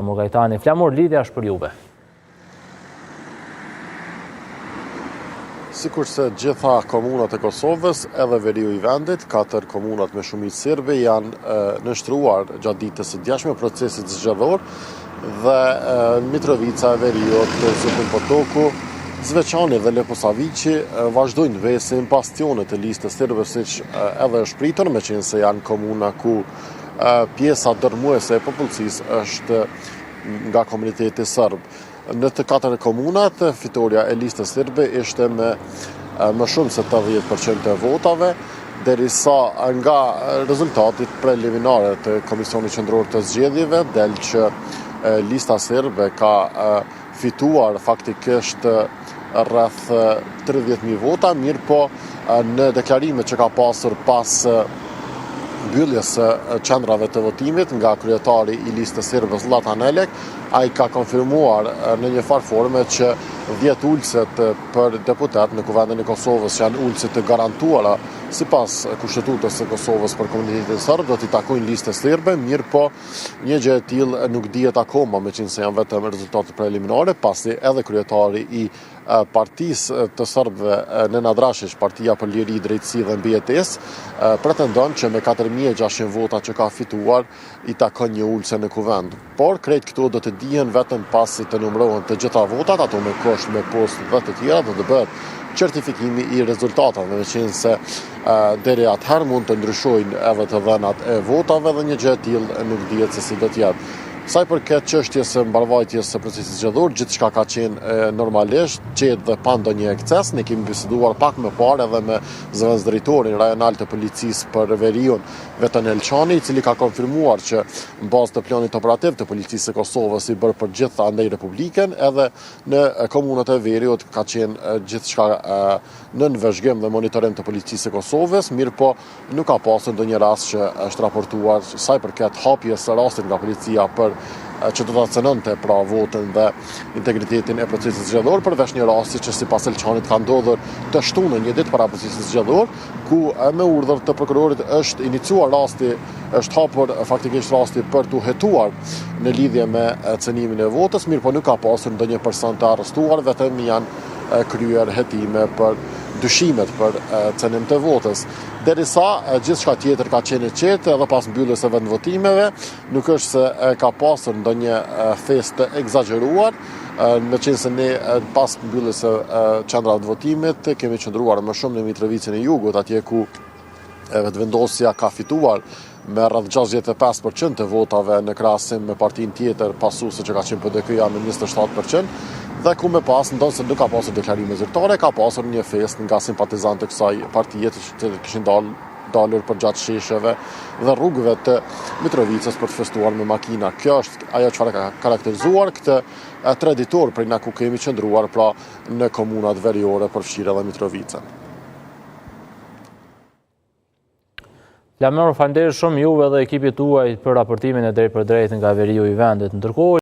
Mogajtani, flamur, lidhja është për juve. Sikur se gjitha komunat e Kosovës, edhe veriu i vendit, 4 komunat me shumicë serbe janë nështruar gjatë ditës së djashme procesit zgjedhor dhe Mitrovica, Veriut, Zupin Potoku, Zveçani dhe Leposaviqi vazhdojnë vesin bastionet e listës serbe, siç edhe është pritur, me qenë se janë komuna ku pjesa dërmuese e popullsisë është nga komuniteti serb. Në të 4 komunat, fitoria e listës serbe ishte me më shumë se 80% e votave, derisa nga rezultatit preliminare të Komisionit Qendror të Zgjedhjeve del që lista serbe ka fituar faktikisht rreth 30.000 vota, mirë po në deklarimet që ka pasur pas mbylljes së qendrave të votimit nga kryetari i listës serbe Zlatan Elek, ai ka konfirmuar në një farë forme që 10 ulëset për deputet në Kuvendin e Kosovës që janë ulësit të garantuara sipas Kushtetutës së Kosovës për komunitetin serb do t'i takojnë listës serbe, mirë po një gjë e tillë nuk dihet akoma, meqenëse se janë vetëm rezultate preliminare, pasi edhe kryetari i partisë të serbëve Nenad Rashić, Partia për Liri, Drejtësi dhe Mbijetesë, pretendon që me 4.600 vota që ka fituar i takon një ulëse në kuvend. Por krejt këto do të dihen vetëm pasi të numërohen të gjitha votat, ato me kosht, me post dhe të tjera, do të bëhet certifikimi i rezultatave, me qenë se deri atëherë mund të ndryshojnë edhe të dhënat e votave dhe një gjë e tillë nuk dihet se si do të jetë. Sa i përket çështjes së mbarvajtjes së procesit zgjedhor, gjithçka ka qenë normalisht, qetë dhe pa ndonjë ekces. Ne kemi biseduar pak më parë edhe me zëvendësdrejtorin rajonal të policisë për Veriun, Veton Elçani, i cili ka konfirmuar që në bazë të planit operativ të policisë së Kosovës i bërë për gjithë andej Republikën, edhe në komunat e Veriut ka qenë gjithçka në vëzhgim dhe monitorim të policisë së Kosovës, mirë po nuk ka pasur ndonjë rast që është raportuar sa i përket hapjes së rastit nga policia për që do ta cënonte pra votën dhe integritetin e procesit zgjedhor, përveç një rasti që sipas Elçanit ka ndodhur të shtunën një ditë para procesit zgjedhor, ku me urdhër të prokurorit është iniciuar rasti, është hapur faktikisht rasti për t'u hetuar në lidhje me cënimin e votës, mirë po nuk ka pasur ndonjë person të arrestuar, vetëm janë kryer hetime për dyshimet për cënim të votës. Derisa gjithçka tjetër ka qenë qetë edhe pas mbylljes së vendvotimeve, nuk është se ka pasur ndonjë festë të egzageruar, me qenë se ne pas mbylljes së qendrave të votimit kemi qëndruar më shumë në Mitrovicën e Jugut, atje ku vendosja ka fituar me rreth 65% të votave në krahasim me partinë tjetër pasuese që ka qenë PDK-ja me 27%. Dhe ku me pas, ndonë se nuk ka pasur deklarime zyrtare, ka pasur një fest nga simpatizantë të kësaj partije që kishin dalur për gjatë shesheve dhe rrugëve të Mitrovicës për të festuar me makina. Kjo është ajo çfarë ka karakterizuar këtë traditor prej na ku kemi qëndruar pra në komunat veriore përfshirë edhe Mitrovicën. Flamur, falenderoj shumë juve dhe ekipit tuaj për raportimin e drejtpërdrejtë nga veriu i vendit. Ndërkohë